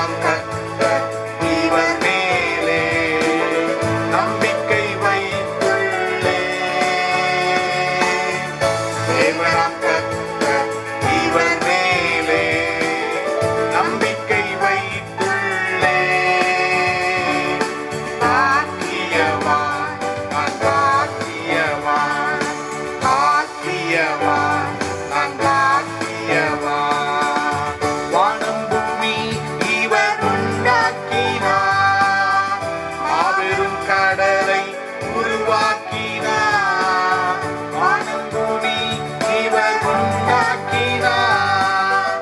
தேவனாம் கர்த்தர் இவர் மேலே நம்பிக்கை வைத்துள்ளேன். தேவனாம் கர்த்தர் இவர் மேலே நம்பிக்கை வைத்துள்ளேன். பாக்கியவான் நான் பாக்கியவான், பாக்கியவான் நான் பாக்கியவான். வானம் பூமி இவர் உண்டாக்கினார், மாபெரும் கடலை உருவாக்கினார். வானம் பூமி இவர் உண்டாக்கினார்,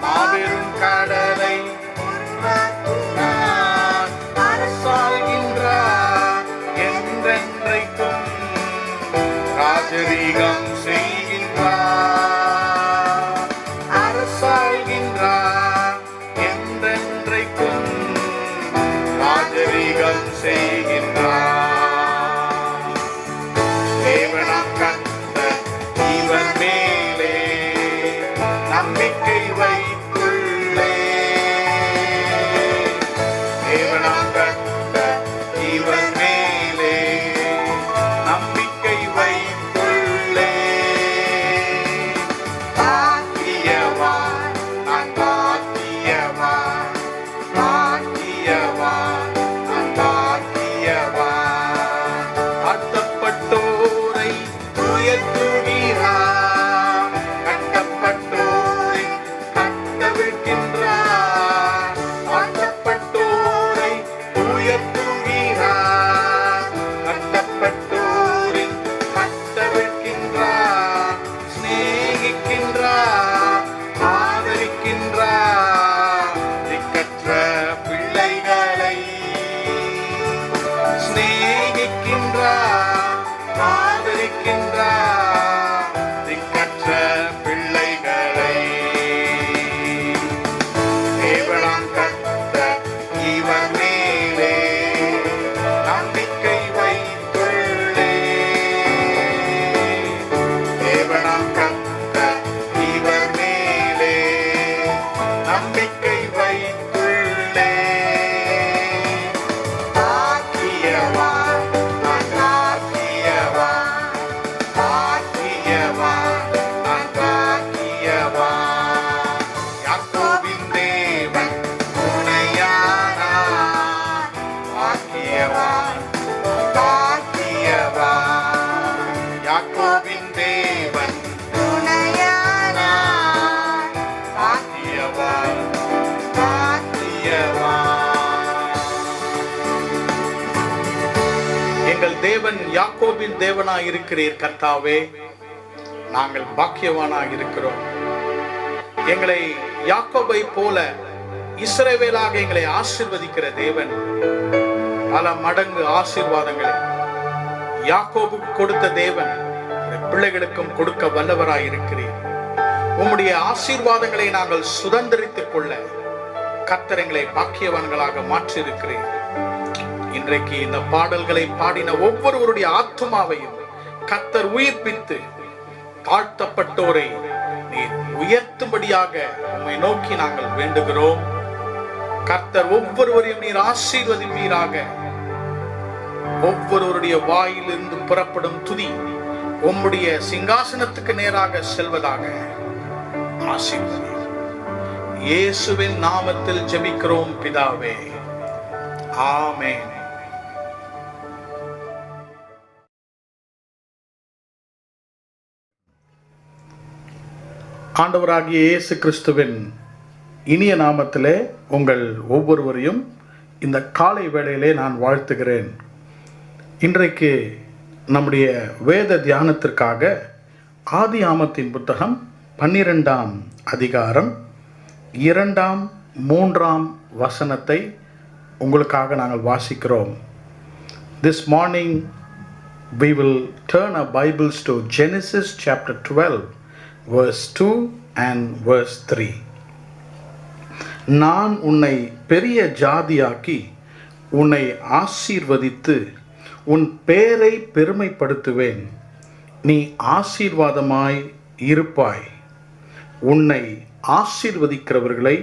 மாபெரும் கடலை உருவாக்கினார். அரசாள்கின்றார் என்றென்றைக்கும், ராஜரீகம் செய்கின்றார். அரசாள்கின்றார் என்றென்றைக்கும், ராஜரீகம் செய்கின்றார். தேவனாம் கர்த்தர் இவர் மேலே நம்பிக்கை வைத்துள்ளேன். தேவனாம் கர்த்தர் இவர் மேலே நம்பிக்கை வைத்துள்ளேன். பாக்கியவான் நான் பாக்கியவான், பாக்கியவான் நான் பாக்கியவான். தாழ்த்தப்பட்டோரை உயர்த்துகிறார், கட்டப்பட்டோரை கட்டவிழ்க்கின்றார். தாழ்த்தப்பட்டோரை உயர்த்துகிறார், கட்டப்பட்டோரை கட்டவிழ்க்கின்றார். சிநேகிக்கின்றார், ஆதரிக்கின்றார் திக்கற்ற பிள்ளைகளை. சிநேகிக்கின்றார், ஆதரிக்கின்றார் திக்கற்ற பிள்ளைகளை. தேவனாம் கர்த்தர் இவர் மேலே நம்பிக்கை வைத்துள்ளேன். தேவனாம் கர்த்தர் இவர் மேலே நம்பிக்கை வைத்துள்ளேன். பாக்கியவான் நான் பாக்கியவான், பாக்கியவான் நான் பாக்கியவான். யாக்கோபின் தேவன் துணையானார், பாக்கியவான் பாக்கியவான். யாக்கோபின் தேவன் துணையானார், பாக்கியவான் பாக்கியவான். எங்கள் தேவன் யாக்கோபின் தேவனாய் இருக்கிறீர் கர்த்தாவே, நாங்கள் பாக்கியவானாய் இருக்கிறோம். எங்களை யாக்கோபை போல இஸ்ரவேலாக எங்களை ஆசீர்வதிக்கிற தேவன், பல மடங்கு ஆசீர்வாதங்களை யாக்கோபுக்கு கொடுத்த தேவன் உம்முடைய பிள்ளைகளுக்கும் கொடுக்க வல்லவராய் இருக்கிறீர். உம்முடைய ஆசீர்வாதங்களை நாங்கள் சுதந்திரித்துக் கொள்ள கர்த்தர் எங்களை பாக்கியவான்களாக மாற்றி இருக்கிறீர். இன்றைக்கு இந்த பாடல்களை பாடின ஒவ்வொருவருடைய ஆத்துமாவையும் கர்த்தர் உயிர்ப்பித்து தாழ்த்தப்பட்டோரை நீர் உயர்த்தும்படியாக உம்மை நோக்கி நாங்கள் வேண்டுகிறோம். கர்த்தர் ஒவ்வொருவரையும் நீர் ஆசீர்வதிப்பீராக. ஒவ்வொருவருடைய வாயிலிருந்து புறப்படும் துதி உம்முடைய சிங்காசனத்துக்கு நேராக செல்வதாக ஆசீர்வதி. இயேசுவின் நாமத்தில் ஜெபிக்கிறோம் பிதாவே, ஆமென். ஆண்டவராகிய இயேசு கிறிஸ்துவின் இனிய நாமத்திலே உங்கள் ஒவ்வொருவரையும் இந்த காலை வேளையிலே நான் வாழ்த்துகிறேன். இன்றைக்கு நம்முடைய வேத தியானத்திற்காக ஆதியாமத்தின் புத்தகம் 12ஆம் அதிகாரம் 2, 3 வசனத்தை உங்களுக்காக நாங்கள் வாசிக்கிறோம். This morning we will turn our Bibles to Genesis chapter 12 verse 2 and verse 3. நான் உன்னை பெரிய ஜாதியாக்கி உன்னை ஆசீர்வதித்து உன் பேரை பெருமைப்படுத்துவேன். நீ ஆசீர்வாதமாய் இருப்பாய். உன்னை ஆசீர்வதிக்கிறவர்களை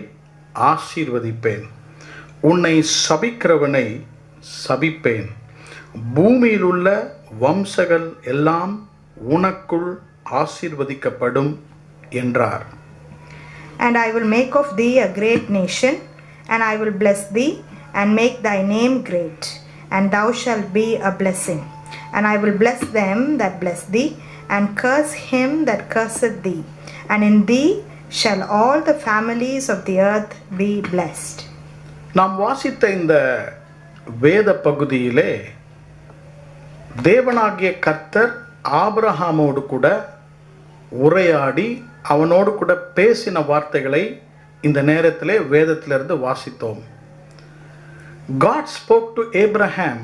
ஆசீர்வதிப்பேன். உன்னை சபிக்கிறவனை சபிப்பேன், பூமியில் உள்ள வம்சங்கள் எல்லாம் உனக்குள் ஆசீர்வதிக்கப்படும் என்றார். And I will make of thee a great nation, and I will bless thee, and make thy name great, and thou shalt be a blessing. And I will bless them that bless thee, and curse him that curseth thee. And in thee shall all the families of the earth be blessed. நாம் வாசித்த இந்த வேத பகுதியிலே தேவனாகிய கர்த்தர் ஆபிரகாமோடு கூட உரையாடி அவனோடு கூட பேசின வார்த்தைகளை இந்த நேரத்திலே வேதத்திலிருந்து வாசித்தோம். God spoke to Abraham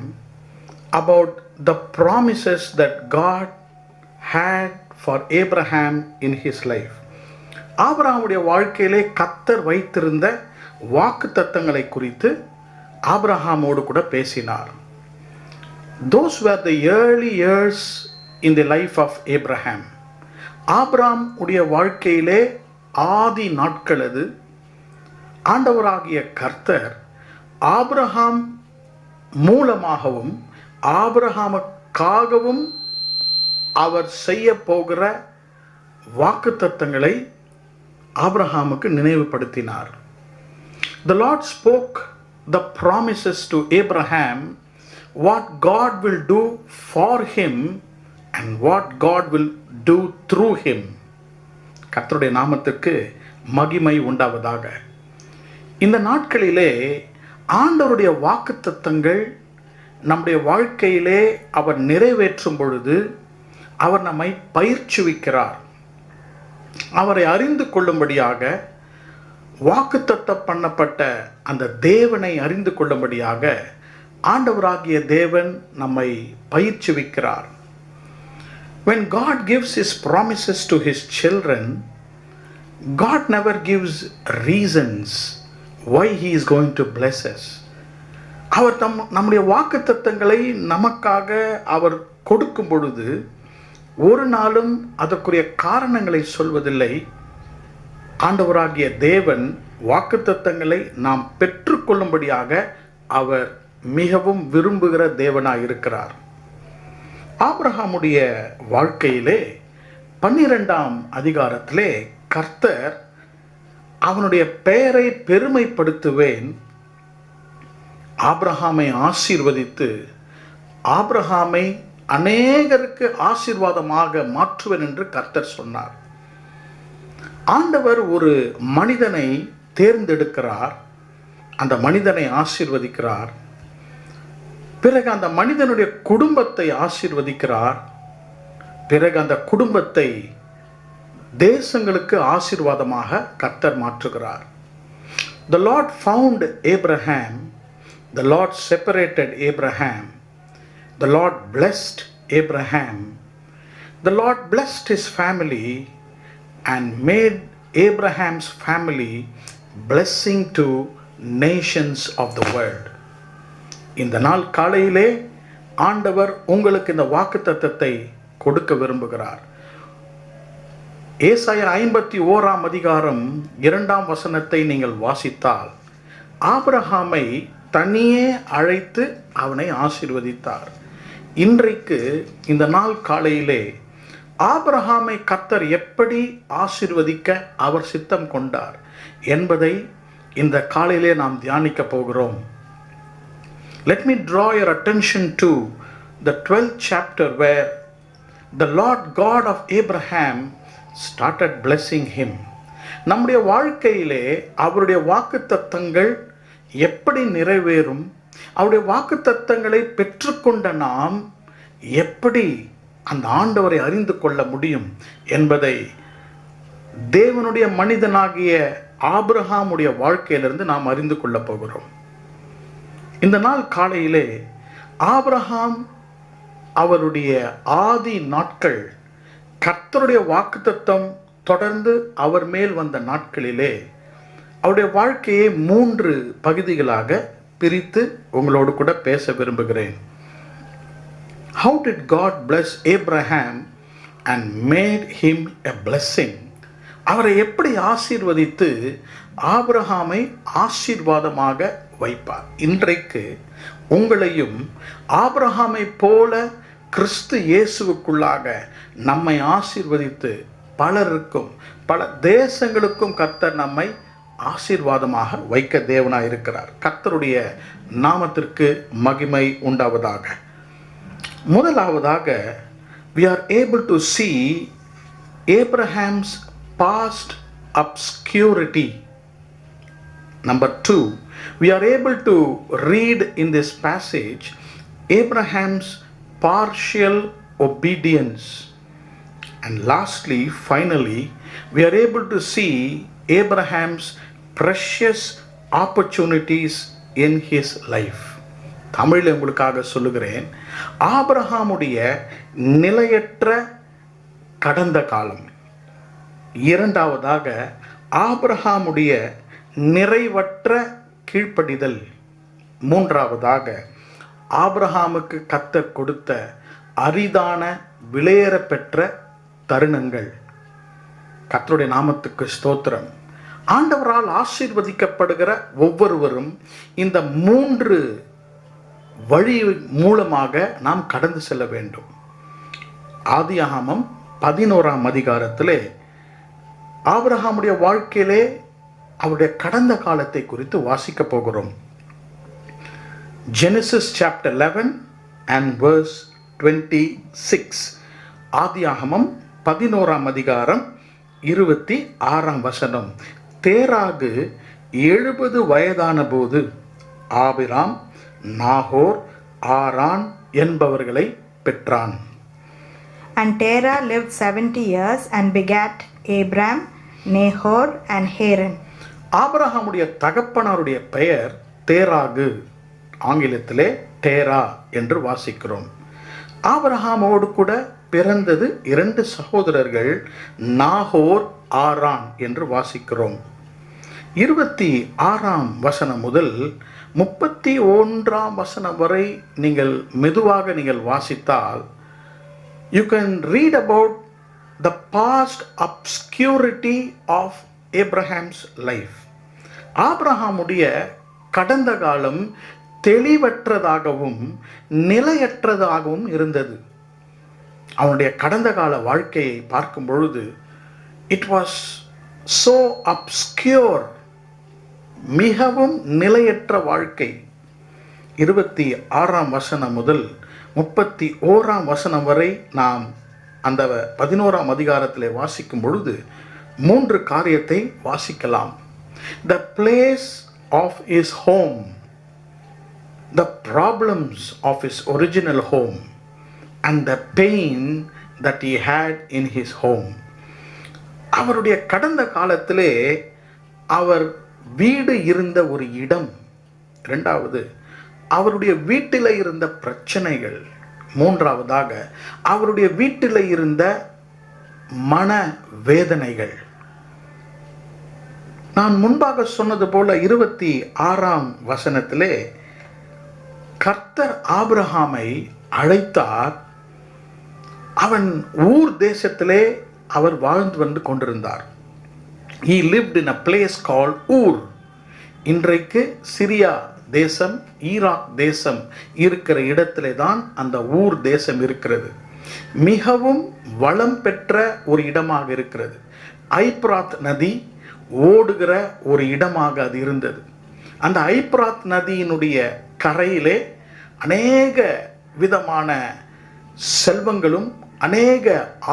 about the promises that God had for Abraham in his life. ஆபிரகாமுடைய வாழ்க்கையிலே கர்த்தர் வைத்திருந்த வாக்குத்தத்தங்களை குறித்து ஆபிரகாமோடு கூட பேசினார். Those were the early years in the life of Abraham. Abraham உடைய வாழ்க்கையிலே ஆதி நாட்கள் அது. ஆண்டவராகிய கர்த்தர் ஆபிரகாம் மூலமாகவும் ஆபிரகாமுக்காகவும் அவர் செய்ய போகிற வாக்குத்தத்தங்களை ஆபிரகாமுக்கு நினைவுபடுத்தினார். The Lord spoke the promises to Abraham, what God will do for him and what God will do through him. கர்த்தருடைய நாமத்துக்கு மகிமை உண்டாவதாக. இந்த நாட்களிலே ஆண்டவருடைய வாக்குத்தத்தங்கள் நம்முடைய வாழ்க்கையிலே அவர் நிறைவேற்றும் பொழுது அவர் நம்மை பயிற்சிவிக்கிறார். அவரை அறிந்து கொள்ளும்படியாக, வாக்குத்தத்தம் பண்ணப்பட்ட அந்த தேவனை அறிந்து கொள்ளும்படியாக ஆண்டவராகிய தேவன் நம்மை பயிற்சிவிக்கிறார். When God gives his promises to his children, God never gives reasons why he is going to bless us. அவர் நம்முடைய வாக்குத்தத்தங்களை நமக்காக அவர் கொடுக்கும் பொழுது ஒரு நாளும் அதற்குரிய காரணங்களை சொல்வதில்லை. ஆண்டவராகிய தேவன் வாக்குத்தத்தங்களை நாம் பெற்றுக்கொள்ளும்படியாக அவர் மிகவும் விரும்புகிற தேவனாய் இருக்கிறார். ஆபிரகாமுடைய வாழ்க்கையிலே 12ஆம் அதிகாரத்திலே கர்த்தர் அவனுடைய பெயரை பெருமைப்படுத்துவேன், ஆபிரகாமை ஆசீர்வதித்து ஆபிரகாமை அநேகருக்கு ஆசீர்வாதமாக மாற்றுவேன் என்று கர்த்தர் சொன்னார். ஆண்டவர் ஒரு மனிதனை தேர்ந்தெடுக்கிறார், அந்த மனிதனை ஆசீர்வதிக்கிறார். பிறகு அந்த மனிதனுடைய குடும்பத்தை ஆசீர்வதிக்கிறார். பிறகு அந்த குடும்பத்தை தேசங்களுக்கு ஆசீர்வாதமாக கர்த்தர் மாற்றுகிறார். The Lord found Abraham, the Lord separated Abraham, the Lord blessed Abraham, the Lord blessed his family and made Abraham's family blessing to nations of the world. இந்த நாள் காலையிலே ஆண்டவர் உங்களுக்கு இந்த வாக்குத்தத்தத்தை கொடுக்க விரும்புகிறார். ஏசாயா 51ஆம் அதிகாரம் 2ஆம் வசனத்தை நீங்கள் வாசித்தால் ஆபிரகாமை தனியே அழைத்து அவனை ஆசீர்வதித்தார். இன்றைக்கு இந்த நாள் காலையிலே ஆபிரகாமை கர்த்தர் எப்படி ஆசீர்வதிக்க அவர் சித்தம் கொண்டார் என்பதை இந்த காலையிலே நாம் தியானிக்க போகிறோம். Let me draw your attention to the 12th chapter where the Lord God of Abraham started blessing him. நம்முடைய வாழ்க்கையிலே அவருடைய வாக்குத்தத்தங்கள் எப்படி நிறைவேறும், அவருடைய வாக்குத்தத்தங்களை பெற்றுக்கொண்ட நாம் எப்படி அந்த ஆண்டவரை அறிந்து கொள்ள முடியும் என்பதை தேவனுடைய மனிதனாகிய ஆபிரகாமுடைய வாழ்க்கையிலிருந்து நாம் அறிந்து கொள்ள போகிறோம். இந்த நாள் காலையிலே ஆபிரகாம் அவருடைய ஆதி நாட்கள், கர்த்தருடைய வாக்குத்தத்தம் தொடர்ந்து அவர் மேல் வந்த நாட்களிலே அவருடைய வாழ்க்கையை 3 பகுதிகளாக பிரித்து உங்களோடு கூட பேச விரும்புகிறேன். How did God bless Abraham and made him a blessing? அவரை எப்படி ஆசீர்வதித்து ஆபிரகாமை ஆசீர்வாதமாக வைப்பார். இன்றைக்கு உங்களையும் ஆபிரகாமை போல கிறிஸ்து இயேசுவுக்குள்ளாக நம்மை ஆசீர்வதித்து பலருக்கும் பல தேசங்களுக்கும் கர்த்தர் நம்மை ஆசீர்வாதமாக வைக்க தேவனாய் இருக்கிறார். கர்த்தருடைய நாமத்திற்கு மகிமை உண்டாவதாக. முதலாவதாக, we are able to see Abraham's past obscurity. Number 2, we are able to read in this passage Abraham's partial obedience. And lastly, finally, we are able to see Abraham's precious opportunities in his life. தமிழில் உங்களுக்காக சொல்லுகிறேன். ஆபிரகாமுடைய நிலையற்ற கடந்த காலம். இரண்டாவதாக, ஆபிரகாமுடைய நிறைவற்ற கீழ்ப்படிதல். மூன்றாவதாக, ஆபிரகாமுக்கு கர்த்தர் கொடுத்த அரிதான விலையேற பெற்ற தருணங்கள். கர்த்தருடைய நாமத்துக்கு ஸ்தோத்திரம். ஆண்டவரால் ஆசீர்வதிக்கப்படுகிற ஒவ்வொருவரும் இந்த 3 வழி மூலமாக நாம் கடந்து செல்ல வேண்டும். ஆதியாகமம் 11ஆம் அதிகாரத்திலே ஆபிரகாமுடைய வாழ்க்கையிலே அவருடைய கடந்த காலத்தை குறித்து வாசிக்க போகிறோம். Genesis chapter 11 and verse 26. ஆதியாகமம் 11ஆம் அதிகாரம் 26ஆம் வசனம். தேராகு 70 வயதான போது ஆபிராம் நாகோர் ஆரான் என்பவர்களை பெற்றான். And Terah lived 70 years and begat Abram, Nahor and Haran. ஆபிரகாமுடைய தகப்பனாருடைய பெயர் தேராகு. ஆங்கிலத்திலே டேரா என்று வாசிக்கிறோம். ஆபிரகாமோடு கூட பிறந்தது 2 சகோதரர்கள், நாகோர் ஆரான் என்று வாசிக்கிறோம். 26ஆம் வசனம் முதல் 31ஆம் வசனம் வரை நீங்கள் மெதுவாக வாசித்தால் you can read about the past obscurity of Abraham's life. ஆபிரகாமுடைய கடந்த காலம் தெளிவற்றதாகவும் நிலையற்றதாகவும் இருந்தது. அவனுடைய கடந்த கால வாழ்க்கையை பார்க்கும் பொழுது it was so obscure, மிகவும் நிலையற்ற வாழ்க்கை. 26ஆம் வசனம் முதல் 31ஆம் வசனம் வரை நாம் அந்த 11ஆம் அதிகாரத்திலே வாசிக்கும் பொழுது 3 காரியத்தை வாசிக்கலாம். The place of his home, the problems of his original home, and the pain that he had in his home. அவருடைய கடந்த காலத்திலே அவர் வீடு இருந்த ஒரு இடம். இரண்டாவது, அவருடைய வீட்டில் இருந்த பிரச்சனைகள். மூன்றாவதாக, அவருடைய வீட்டில் இருந்த மன வேதனைகள். நான் முன்பாக சொன்னது போல 26ஆம் வசனத்திலே கர்த்தர் ஆபிரகாமை அழைத்தார். அவன் ஊர் தேசத்திலே அவர் வாழ்ந்து வந்து கொண்டிருந்தார். He lived in a place called Ur. இன்றைக்கு சிரியா தேசம், ஈராக் தேசம் இருக்கிற இடத்திலே தான் அந்த ஊர் தேசம் இருக்கிறது. மிகவும் வளம் பெற்ற ஒரு இடமாக இருக்கிறது. ஐப்ராத் நதி ஓடுகிற ஒரு இடமாக அது இருந்தது. அந்த ஐப்ராத் நதியினுடைய கரையிலே அநேக விதமான செல்வங்களும் அநேக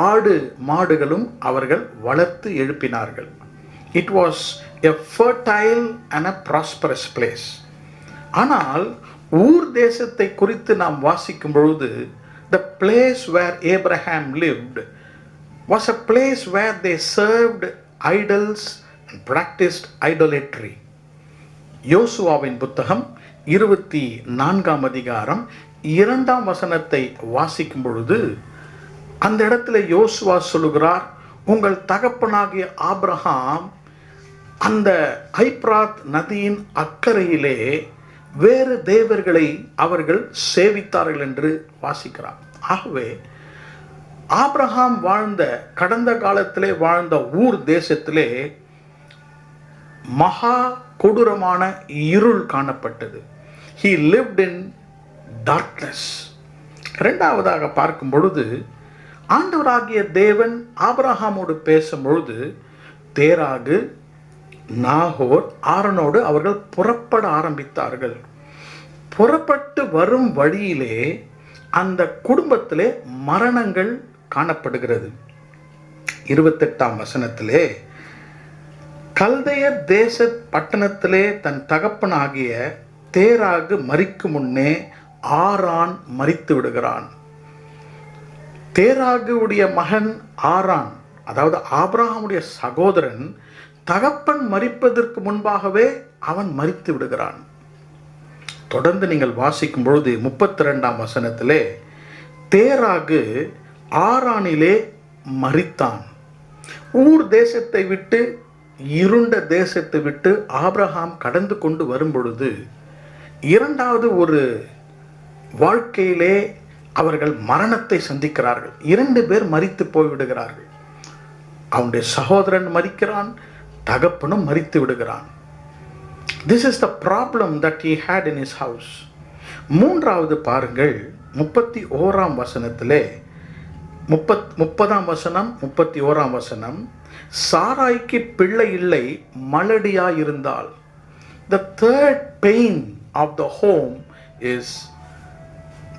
ஆடு மாடுகளும் அவர்கள் வளர்த்து எழுப்பினார்கள். It was a fertile and a prosperous place. ஆனால் ஊர் தேசத்தை குறித்து நாம் வாசிக்கும் பொழுது the place where Abraham lived was a place where they served idols and practiced idolatry. யோசுவாவின் புத்தகம் 24ஆம் அதிகாரம் 2ஆம் வசனத்தை வாசிக்கும் பொழுது அந்த இடத்துல யோசுவா சொல்லுகிறார், உங்கள் தகப்பனாகிய ஆபிரகாம் அந்த ஐப்ராத் நதியின் அக்கறையிலே வேறு தேவர்களை அவர்கள் சேவித்தார்கள் என்று வாசிக்கிறார். ஆகவே ஆபிரகாம் வாழ்ந்த கடந்த காலத்திலே வாழ்ந்த ஊர் தேசத்திலே மகா கொடூரமான இருள் காணப்பட்டது. He lived in darkness. இரண்டாவதாக பார்க்கும் பொழுது ஆண்டவராகிய தேவன் ஆபிரகாமோடு பேசும் பொழுது தேராகு, நாகோர், ஆரனோடு அவர்கள் புறப்பட ஆரம்பித்தார்கள். புறப்பட்டு வரும் வழியிலே அந்த குடும்பத்திலே மரணங்கள் காணப்படுகிறது. 28ஆம் வசனத்திலே, கல்தையர் தேச பட்டணத்திலே தன் தகப்பனாகிய தேராகு மரிக்கும் முன்னே ஆரான் மரித்து விடுகிறான். தேராகுடைய மகன் ஆரான், அதாவது ஆபிரகாமுடைய சகோதரன், தகப்பன் மரிப்பதற்கு முன்பாகவே அவன் மரித்து விடுகிறான். தொடர்ந்து நீங்கள் வாசிக்கும் பொழுது 32ஆம் வசனத்திலே, தேராகு ஆரானிலே மரித்தான். ஊர் தேசத்தை விட்டு, இருண்ட தேசத்தை விட்டு ஆபிரகாம் கடந்து கொண்டு வரும் பொழுது இரண்டாவது ஒரு வாழ்க்கையிலே அவர்கள் மரணத்தை சந்திக்கிறார்கள். 2 பேர் மரித்து போய்விடுகிறார்கள். அவனுடைய சகோதரன் மரிக்கிறான், தகப்பனும் மரித்து விடுகிறான். This is the problem that he had in his house. மூன்றாவது பாருங்கள், 31ஆம் வசனத்திலே, 30ஆம் வசனம், 31ஆம் வசனம், சாராய்க்கு பிள்ளை இல்லை, மலடியாயிருந்தாள். The third pain of the home is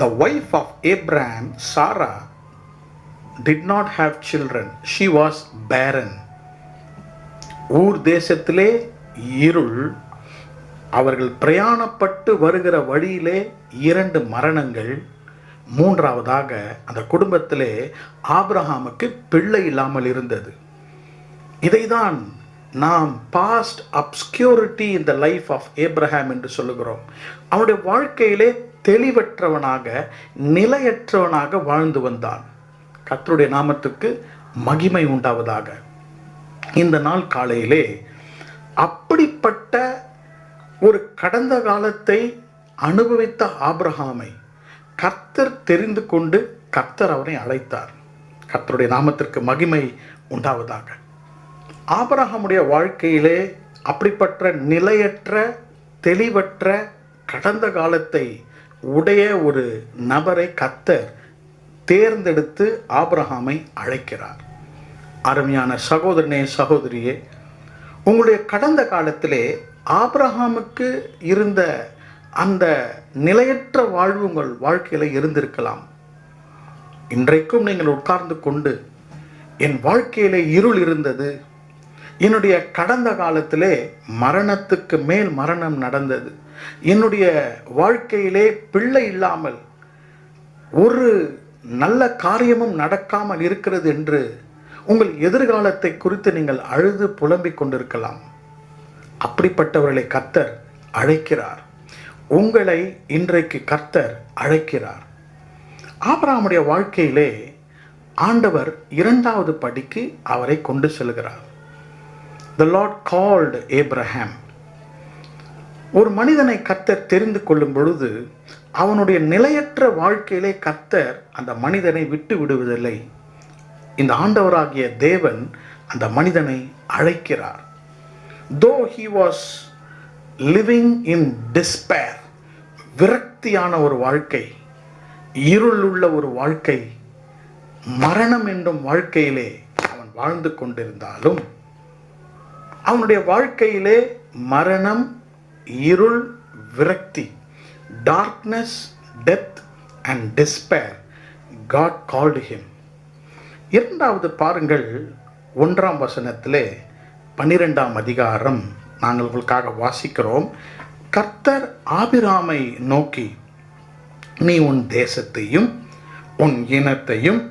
the wife of Abraham, Sarah, did not have children. She was barren. ஊர் தேசத்திலே இருள், அவர்கள் பிரயாணப்பட்டு வருகிற வழியிலே 2 மரணங்கள். மூன்றாவதாக அந்த குடும்பத்திலே ஆபிரகாமுக்கு பிள்ளை இல்லாமல் இருந்தது. இதைதான் நாம் past obscurity in the life of Abraham என்று சொல்லுகிறோம். அவனுடைய வாழ்க்கையிலே தெளிவற்றவனாக, நிலையற்றவனாக வாழ்ந்து வந்தான். கர்த்தருடைய நாமத்துக்கு மகிமை உண்டாவதாக. இந்த நாள் காலையிலே அப்படிப்பட்ட ஒரு கடந்த காலத்தை அனுபவித்த ஆபிரகாமை கர்த்தர் தெரிந்து கொண்டு கர்த்தர் அவனை அழைத்தார். கர்த்தருடைய நாமத்திற்கு மகிமை உண்டாவதாக. ஆபிரகாமுடைய வாழ்க்கையிலே அப்படிப்பட்ட நிலையற்ற, தெளிவற்ற கடந்த காலத்தை உடைய ஒரு நபரை கர்த்தர் தேர்ந்தெடுத்து ஆபிரகாமை அழைக்கிறார். அருமையான சகோதரனே, சகோதரியே, உங்களுடைய கடந்த காலத்திலே ஆபிரகாமுக்கு இருந்த அந்த நிலையற்ற வாழ்வு உங்கள் வாழ்க்கையில் இருந்திருக்கலாம். இன்றைக்கும் நீங்கள் உட்கார்ந்து கொண்டு, என் வாழ்க்கையிலே இருள் இருந்தது, என்னுடைய கடந்த காலத்திலே மரணத்துக்கு மேல் மரணம் நடந்தது, என்னுடைய வாழ்க்கையிலே பிள்ளை இல்லாமல் ஒரு நல்ல காரியமும் நடக்காமல் இருக்கிறது என்று உங்கள் எதிர்காலத்தை குறித்து நீங்கள் அழுது புலம்பிக் கொண்டிருக்கலாம். அப்படிப்பட்டவர்களை கர்த்தர் அழைக்கிறார். உங்களை இன்றைக்கு கர்த்தர் அழைக்கிறார். ஆபிரகாமுடைய வாழ்க்கையிலே ஆண்டவர் 2வது படிக்கு அவரை கொண்டு செல்கிறார். The Lord called Abraham. ஒரு மனிதனை கர்த்தர் தெரிந்து கொள்ளும் பொழுது அவனுடைய நிலையற்ற வாழ்க்கையிலே கர்த்தர் அந்த மனிதனை விட்டு விடுவதில்லை. இந்த ஆண்டவராகிய தேவன் அந்த மனிதனை அழைக்கிறார். Though he was living in despair, விரக்தியான ஒரு வாழ்க்கை, இருள் உள்ள ஒரு வாழ்க்கை, மரணம் என்னும் வாழ்க்கையிலே அவன் வாழ்ந்து கொண்டிருந்தாலும், அவனுடைய வாழ்க்கையிலே மரணம், இருள், விரக்தி, darkness, death and despair, God called him. 2வது பாருங்கள், 1ஆம் வசனத்திலே 12ஆம் அதிகாரம் நாங்கள் உங்களுக்காக வாசிக்கிறோம். கர்த்தர் ஆபிராமை நோக்கி, நீ உன் தேசத்தையும் உன் இனத்தையும்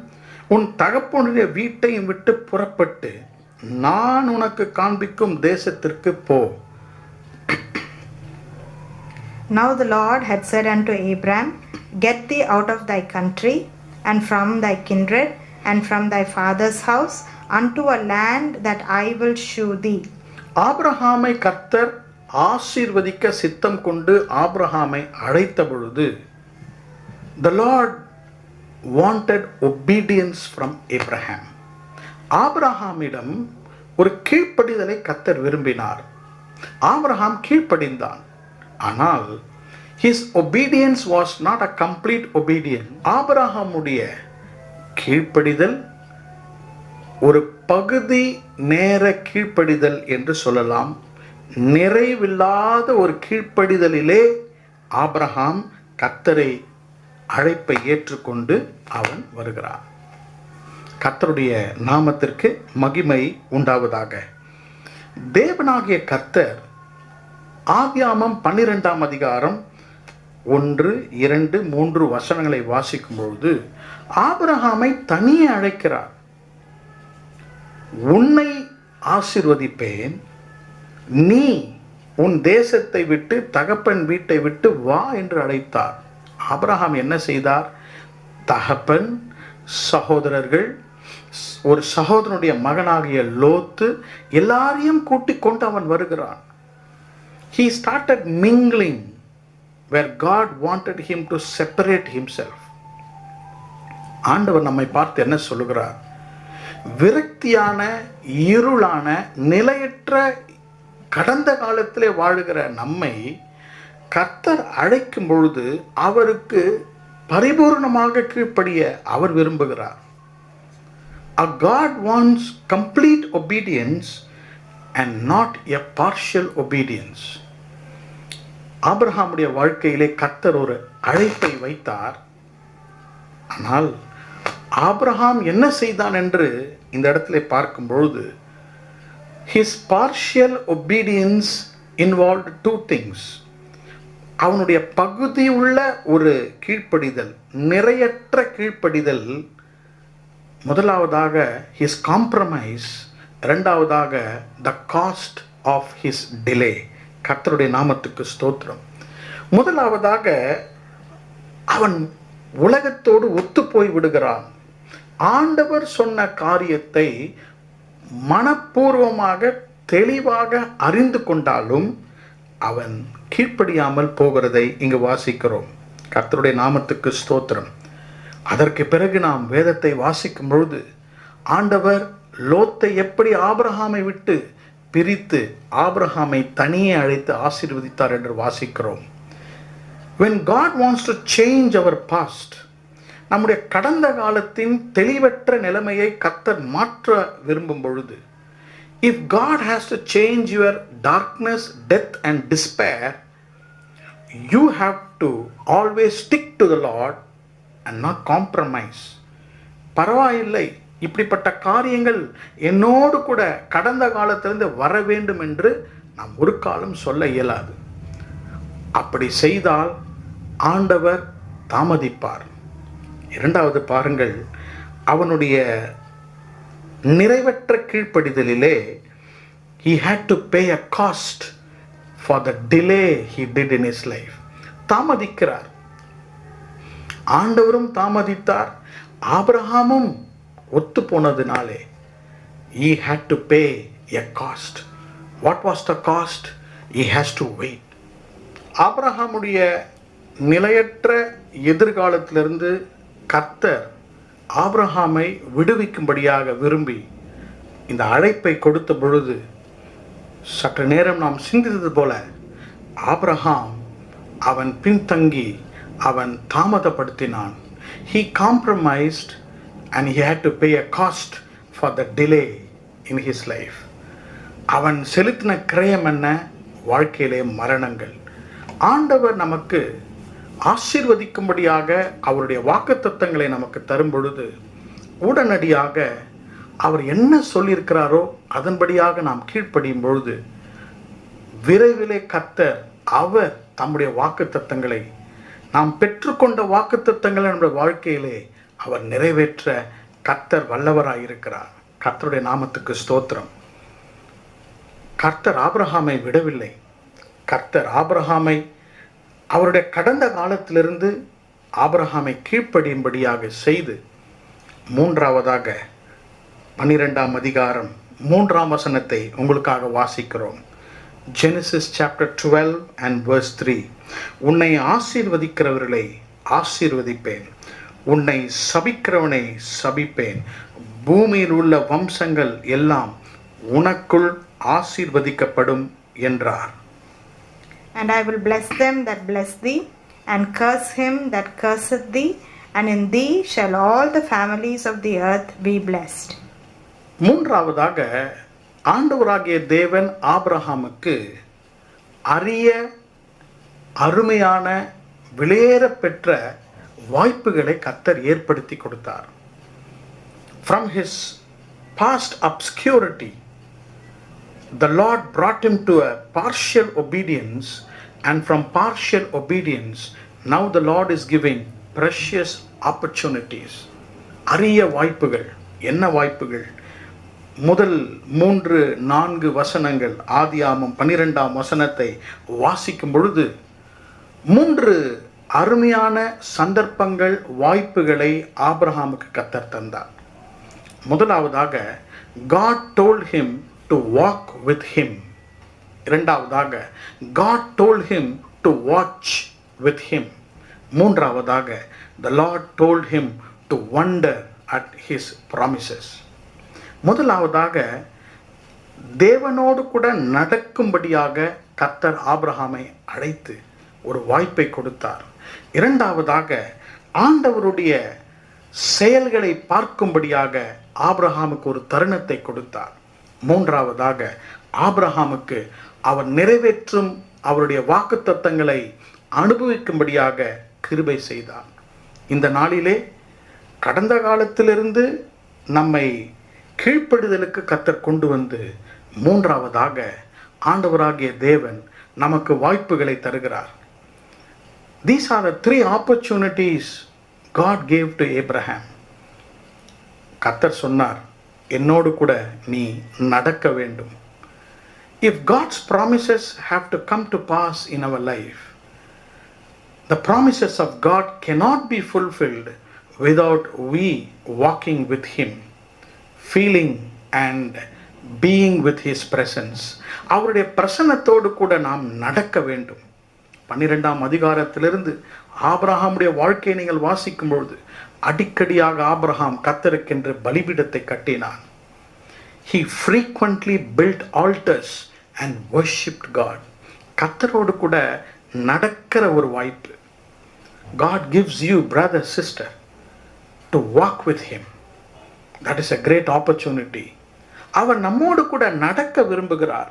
உன் தகப்பனுடைய வீட்டையும் விட்டு புறப்பட்டு நான் உனக்கு காண்பிக்கும் தேசத்திற்கு போ. Now the Lord had said unto Abram, Get thee out of thy country, and from thy kindred, and from thy father's house, unto a land that I will shew thee. ஆபிரகாமை கர்த்தர் ஆசீர்வதிக்க சித்தம் கொண்டு ஆபிரகாமை அழைத்த பொழுது, the Lord wanted obedience from Abraham. ஆபிரகாமிடம் ஒரு கீழ்ப்படிதலை கர்த்தர் விரும்பினார். ஆபிரகாம் கீழ்ப்படிந்தான். ஆனால் his obedience was not a complete obedience. ஆபிரகாமுடைய கீழ்ப்படிதல் ஒரு பகுதி நேர கீழ்ப்படிதல் என்று சொல்லலாம். நிறைவில்லாத ஒரு கீழ்ப்படிதலிலே ஆபிரகாம் கர்த்தரை அழைப்பை ஏற்றுக்கொண்டு அவன் வருகிறான். கர்த்தருடைய நாமத்திற்கு மகிமை உண்டாவதாக. தேவனாகிய கர்த்தர் ஆதியாகமம் 12ஆம் அதிகாரம் 1, 2, 3 வசனங்களை வாசிக்கும் பொழுது ஆபிரகாமை தனியே அழைக்கிறார். உன்னை ஆசீர்வதிப்பேன், நீ உன் தேசத்தை விட்டு தகப்பன் வீட்டை விட்டு வா என்று அழைத்தார். ஆபிரகாம் என்ன செய்தார்? தகப்பன், சகோதரர்கள், ஒரு சகோதரனுடைய மகனாகிய லோத்து எல்லாரையும் கூட்டிக் கொண்டு அவன் வருகிறான். He started mingling where God wanted him to separate himself. ஆண்டவர் நம்மை பார்த்து என்ன சொல்லுகிறார்? விரக்தியான, இருளான, நிலையற்ற கடந்த காலத்திலே வாழுகிற நம்மை கர்த்தர் அழைக்கும் பொழுது அவருக்கு பரிபூர்ணமாக கீழ்ப்படிய அவர் விரும்புகிறார். A God wants complete obedience and not a partial obedience. ஆபிரகாமுடைய வாழ்க்கையிலே கர்த்தர் ஒரு அழைப்பை வைத்தார். ஆனால் ஆபிரகாம் என்ன செய்தான் என்று இந்த இடத்துல பார்க்கும் பொழுது his partial obedience involved two things. அவனுடைய பகுதியுள்ள ஒரு கீழ்ப்படிதல், நிறையற்ற கீழ்ப்படிதல். முதலாவதாக his compromise, இரண்டாவதாக the cost of his delay. கர்த்தருடைய நாமத்துக்கு ஸ்தோத்திரம். முதலாவதாக அவன் உலகத்தோடு ஒத்து போய் விடுகிறான். ஆண்டவர் சொன்ன காரியத்தை மனப்பூர்வமாக தெளிவாக அறிந்து கொண்டாலும் அவன் கீழ்ப்படியாமல் போகிறதை இங்கு வாசிக்கிறோம். கர்த்தருடைய நாமத்துக்கு ஸ்தோத்திரம். அதற்கு பிறகு நாம் வேதத்தை வாசிக்கும் பொழுது ஆண்டவர் லோத்தை எப்படி ஆபிரகாமை விட்டு பிரித்து ஆபிரகாமை தனியே அழைத்து ஆசீர்வதித்தார் என்று வாசிக்கிறோம். When God wants to change our past, நம்முடைய கடந்த காலத்தின் தெளிவற்ற நிலைமையை கர்த்தர் மாற்ற விரும்பும் பொழுது, if God has to change your darkness, death and despair, you have to always stick to the Lord and not compromise. பரவாயில்லை, இப்படிப்பட்ட காரியங்கள் என்னோடு கூட கடந்த காலத்திலிருந்து வர வேண்டும் என்று நாம் ஒரு காலம் சொல்ல இயலாது. அப்படி செய்தால் ஆண்டவர் தாமதிப்பார். இரண்டாவது பாருங்கள், அவனுடைய நிறைவற்ற கீழ்ப்படிதலிலே he had to pay a cost for the delay he did in his life. தாமதிக்கிறார். ஆண்டவரும் தாமதித்தார், ஆபிரகாமும் ஒத்து போனதினாலே he had to pay a cost. What was the cost? He has to wait. ஆபிரகாமுடைய நிலையற்ற எதிர்காலத்திலிருந்து கர்த்தர் ஆபிரகாமை விடுவிக்கும்படியாக விரும்பி இந்த அழைப்பை கொடுத்த பொழுது சற்று நேரம் நாம் சிந்தித்தது போல ஆபிரகாம் அவன் பின்தங்கி அவன் தாமதப்படுத்தினான். He compromised and he had to pay a cost for the delay in his life. அவன் செலுத்தின கிரயம் என்ன? வாழ்க்கையிலே மரணங்கள். ஆண்டவர் நமக்கு ஆசீர்வதிக்கும்படியாக அவருடைய வாக்குத்தத்தங்களை நமக்கு தரும் பொழுது உடனடியாக அவர் என்ன சொல்லியிருக்கிறாரோ அதன்படியாக நாம் கீழ்ப்படியும் பொழுது விரைவிலே கர்த்தர் அவர் தம்முடைய வாக்குத்தத்தங்களை, நாம் பெற்றுக்கொண்ட வாக்குத்தத்தங்களை நம்முடைய வாழ்க்கையிலே அவர் நிறைவேற்ற கர்த்தர் வல்லவராயிருக்கிறார். கர்த்தருடைய நாமத்துக்கு ஸ்தோத்திரம். கர்த்தர் ஆபிரகாமை விடவில்லை. கர்த்தர் ஆபிரகாமை அவருடைய கடந்த காலத்திலிருந்து ஆபிரகாமை கீழ்ப்படியும்படியாக செய்து மூன்றாவதாக 12ஆம் அதிகாரம் 3ஆம் வசனத்தை உங்களுக்காக வாசிக்கிறோம். Genesis chapter 12 and verse 3. உன்னை ஆசீர்வதிக்கிறவர்களை ஆசீர்வதிப்பேன், உன்னை சபிக்கிறவனை சபிப்பேன், பூமியில் உள்ள வம்சங்கள் எல்லாம் உனக்குள் ஆசீர்வதிக்கப்படும் என்றார். And I will bless them that bless thee, and curse him that curseth thee, and in thee shall all the families of the earth be blessed. மூன்றாவதாக ஆண்டவராகிய தேவன் ஆபிரகாமுக்கு அரிய அருமையான விலையேற பெற்ற வாய்ப்புகளை கர்த்தர் ஏற்படுத்தி கொடுத்தார். From his past obscurity, the Lord brought him to a partial obedience, and from partial obedience, now the Lord is giving precious opportunities. அரிய வாய்ப்புகள். என்ன வாய்ப்புகள்? முதல் 3-4 வசனங்கள், ஆதியாகமம் 12ஆம் வசனத்தை வாசிக்கும் பொழுது 3 அருமையான சந்தர்ப்பங்கள், வாய்ப்புகளை ஆபிரகாமுக்கு கர்த்தர் தந்தார். முதலாவதாக God told him to walk with him. இரண்டாவதாக God told him to watch with him. மூன்றாவதாக the Lord told him to wonder at his promises. முதலாவதாக தேவனோடு கூட நடக்கும்படியாக கர்த்தர் ஆபிரகாமை அழைத்து ஒரு வாய்ப்பை கொடுத்தார். இரண்டாவதாக ஆண்டவருடைய செயல்களை பார்க்கும்படியாக ஆபிரகாமுக்கு ஒரு தருணத்தை கொடுத்தார். மூன்றாவதாக ஆபிரகாமுக்கு அவர் நிறைவேற்றும் அவருடைய வாக்குத்தத்தங்களை அனுபவிக்கும்படியாக கிருபை செய்தார். இந்த நாளிலே கடந்த காலத்திலிருந்து நம்மை கீழ்ப்படிதலுக்கு கர்த்தர் கொண்டு வந்து மூன்றாவதாக ஆண்டவராகிய தேவன் நமக்கு வாய்ப்புகளை தருகிறார். These are the 3 opportunities God gave to Abraham. கர்த்தர் சொன்னார், என்னோடு கூட நீ நடக்க வேண்டும். If God's promises have to come to pass in our life, the promises of God cannot be fulfilled without we walking with Him, feeling and being with His presence. அவருடைய பிரசன்னத்தோடு கூட நாம் நடக்க வேண்டும். 12ஆம் அதிகாரத்திலிருந்து ஆபிரகாமுடைய வாழ்க்கையை நீங்கள் வாசிக்கும் பொழுது அடிக்கடியாக ஆபிரகாம் கர்த்தருக்கென்று பலிபீடத்தை கட்டினான். He frequently built altars and worshipped God. கர்த்தரோடு கூட நடக்கிற ஒரு வாய்ப்பு. God gives you, brother, sister, to walk with Him. That is a great opportunity. அவர் நம்மோடு கூட நடக்க விரும்புகிறார்.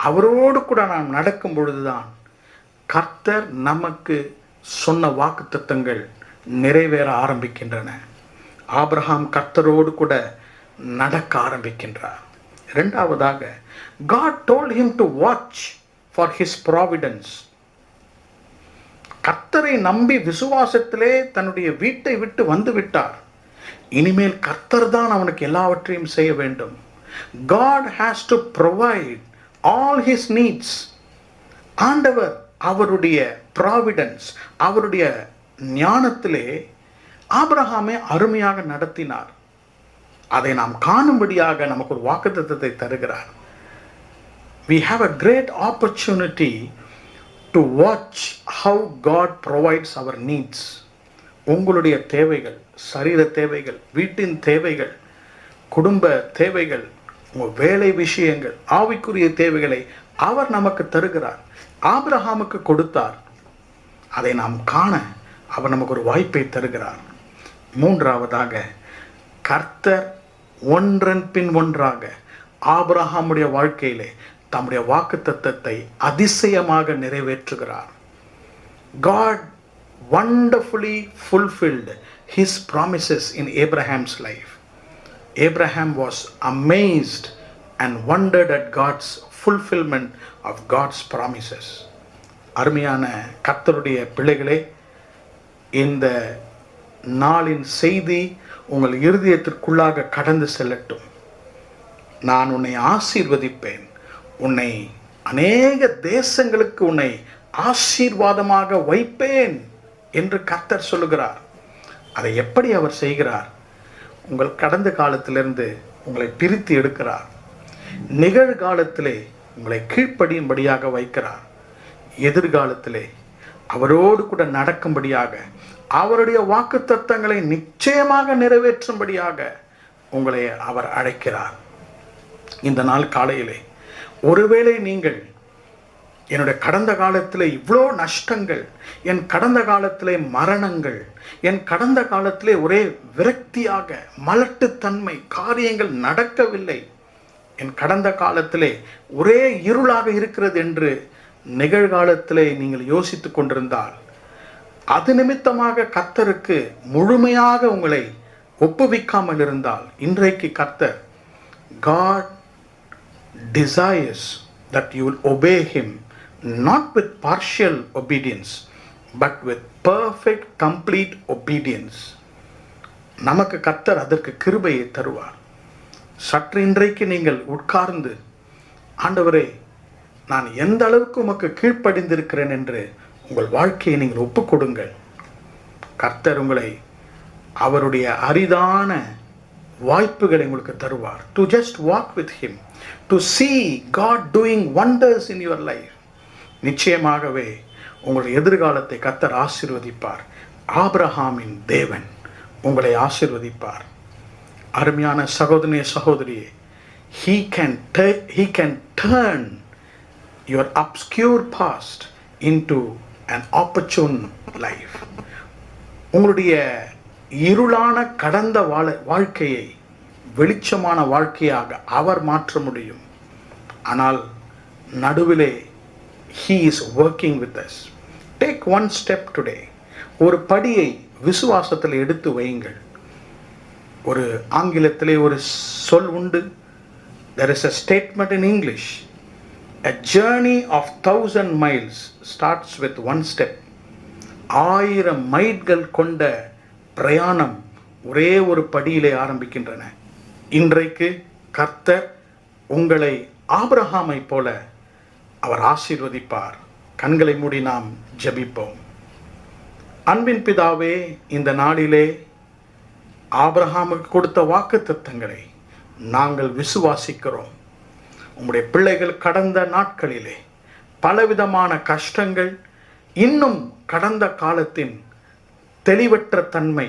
அவரோடு கூட நாம் நடக்கும் பொழுதுதான் கர்த்தர் நமக்கு சொன்ன வாக்குத்தத்தங்கள் நிறைவேற ஆரம்பிக்கின்றன. ஆபிரகாம் கர்த்தரோடு கூட நடக்க ஆரம்பிக்கின்றார். இரண்டாவதாக God told him to watch for His providence. கர்த்தரை நம்பி விசுவாசத்திலே தன்னுடைய வீட்டை விட்டு வந்து விட்டார். இனிமேல் கர்த்தர் தான் அவனுக்கு எல்லாவற்றையும் செய்ய வேண்டும். God has to provide all his needs. ஆண்டவர் அவருடைய ப்ராவிடன்ஸ், அவருடைய ஞானத்திலே ஆபிரகாமை அருமையாக நடத்தினார். அதை நாம் காணும்படியாக நமக்கு ஒரு வாக்குத்தத்தத்தை தருகிறார். We have a great opportunity to watch how God provides our needs. உங்களுடைய தேவைகள், சரீர தேவைகள், வீட்டின் தேவைகள், குடும்ப தேவைகள், உங்கள் வேலை விஷயங்கள், ஆவிக்குரிய தேவைகளை அவர் நமக்கு தருகிறார். ஆபிரகாமுக்கு கொடுத்தார். அதை நாம் காண அவர் நமக்கு ஒரு வாய்ப்பை தருகிறார். மூன்றாவதாக கர்த்தர் ஒன்றன் பின் ஒன்றாக ஆபிரகாமுடைய வாழ்க்கையிலே தம்முடைய வாக்குத்தத்தத்தை அதிசயமாக நிறைவேற்றுகிறார். God wonderfully fulfilled His promises in Abraham's life. Abraham was amazed and wondered at God's fulfillment of God's promises. அருமையான கர்த்தருடைய பிள்ளைகளே, இந்த நாளின் செய்தி உங்கள் இருதயத்திற்குள்ளாக கடந்து செல்லட்டும். நான் உன்னை ஆசீர்வதிப்பேன், உன்னை அநேக தேசங்களுக்கு உன்னை ஆசீர்வாதமாக வைப்பேன் என்று கர்த்தர் சொல்லுகிறார். அதை எப்படி அவர் செய்கிறார்? உங்கள் கடந்த காலத்திலிருந்து உங்களை பிரித்து எடுக்கிறார். நிகழ்காலத்திலே உங்களை கீழ்ப்படியும்படியாக வைக்கிறார். எதிர்காலத்திலே அவரோடு கூட நடக்கும்படியாக, அவருடைய வாக்குத்தத்தங்களை நிச்சயமாக நிறைவேற்றும்படியாக உங்களை அவர் அழைக்கிறார். இந்த நாள் காலையிலே ஒருவேளை நீங்கள் என்னுடைய கடந்த காலத்தில் இவ்வளோ நஷ்டங்கள், என் கடந்த காலத்திலே மரணங்கள், என் கடந்த காலத்திலே ஒரே விரக்தியாக மலட்டுத்தன்மை, காரியங்கள் நடக்கவில்லை, என் கடந்த காலத்திலே ஒரே இருளாக இருக்கிறது என்று நிகழ்காலத்திலே நீங்கள் யோசித்து கொண்டிருந்தால், அது நிமித்தமாக கர்த்தருக்கு முழுமையாக உங்களை ஒப்புவிக்காமல் இருந்தால், இன்றைக்கு கர்த்தர், God desires that you will obey him, not with partial obedience but with perfect complete obedience. நமக்கு கர்த்தர் அதற்கு கிருபையை தருவார். சற்று இன்றைக்கு நீங்கள் உட்கார்ந்து, ஆண்டவரே, நான் எந்த அளவுக்கு உமக்கு கீழ்ப்படிந்திருக்கிறேன் என்று உங்கள் வாழ்க்கையை நீங்கள் ஒப்புக்கொடுங்கள். கர்த்தர் உங்களை அவருடைய அரிதான வாய்ப்புகளை உங்களுக்கு தருவார். To just walk with him, to see God doing wonders in your life. நிச்சயமாகவே உங்கள் எதிர்காலத்தை கர்த்தர் ஆசீர்வதிப்பார். ஆபிரகாமின் தேவன் உங்களை ஆசீர்வதிப்பார். அருமையான சகோதரனே, சகோதரியே, he can turn your obscure past into an opportune life. உங்களுடைய இருளான கடந்த வாழ்க்கையை வெளிச்சமான வாழ்க்கையாக அவர் மாற்ற முடியும். ஆனால் நடுவிலே he is working with us. Take one step today. ஒரு படியை விசுவாசத்தில் எடுத்து வையுங்கள். ஒரு ஆங்கிலத்திலே ஒரு சொல் உண்டு. There is a statement in English. A journey of 1,000 miles starts with one step. 1000 மைல்கள் கொண்ட பிரயாணம் ஒரே ஒரு படியிலே ஆரம்பிக்கின்றன. இன்றைக்கு கர்த்தர் உங்களை ஆபிரகாமை போல அவர் ஆசீர்வதிப்பார். கண்களை மூடி நாம் ஜெபிப்போம். அன்பின் பிதாவே, இந்த நாளிலே ஆபிரகாமுக்கு கொடுத்த வாக்குத்தத்தங்களை நாங்கள் விசுவாசிக்கிறோம். உம்முடைய பிள்ளைகள் கடந்த நாட்களிலே பலவிதமான கஷ்டங்கள், இன்னும் கடந்த காலத்தின் தெளிவற்ற தன்மை,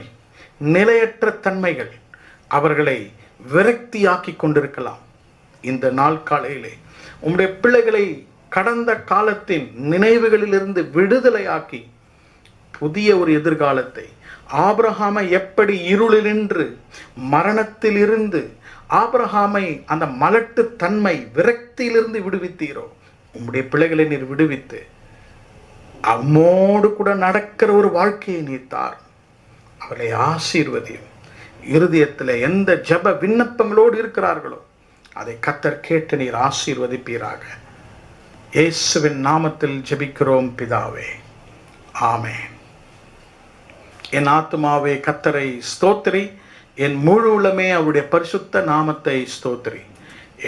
நிலையற்ற தன்மைகள் அவர்களை விரக்தியாக்கி கொண்டிருக்கலாம். இந்த நாள் காலையிலே உம்முடைய பிள்ளைகளை கடந்த காலத்தின் நினைவுகளிலிருந்து விடுதலையாக்கி புதிய ஒரு எதிர்காலத்தை, ஆபிரகாமை எப்படி இருளினின்று மரணத்திலிருந்து ஆபிரகாமை அந்த மலட்டு தன்மை விரக்தியிலிருந்து விடுவித்தீரோ, உம்முடைய பிள்ளைகளை நீர் விடுவித்து அம்மோடு கூட நடக்கிற ஒரு வாழ்க்கையை நீர் தார். அவளை ஆசீர்வதியும். இருதயத்தில் எந்த ஜெப விண்ணப்பங்களோடு இருக்கிறார்களோ அதை கர்த்தர் கேட்டு நீர் ஆசீர்வதிப்பீராக. இயேசுவின் நாமத்தில் ஜெபிக்கிறோம் பிதாவே, ஆமென். என் ஆத்துமாவே கர்த்தரை ஸ்தோத்திரி, என் முழு உள்ளமே அவருடைய பரிசுத்த நாமத்தை ஸ்தோத்திரி.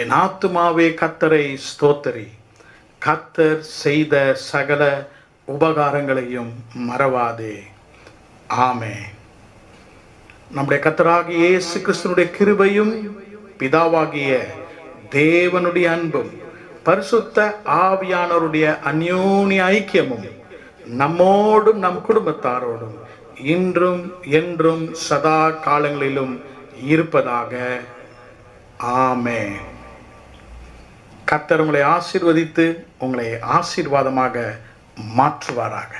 என் ஆத்துமாவே கர்த்தரை ஸ்தோத்திரி, கர்த்தர் செய்த சகல உபகாரங்களையும் மறவாதே. ஆமென். நம்முடைய கர்த்தராகிய இயேசு கிறிஸ்துவினுடைய கிருபையும் பிதாவாகிய தேவனுடைய அன்பும் பரிசுத்த ஆவியானவருடைய அந்யோன்ய ஐக்கியமும் நம்மோடும் நம் குடும்பத்தாரோடும் இன்றும் என்றும் சதா காலங்களிலும் இருப்பதாக. ஆமென். கர்த்தர் உங்களை ஆசீர்வதித்து உங்களை ஆசீர்வாதமாக மாற்றுவாராக.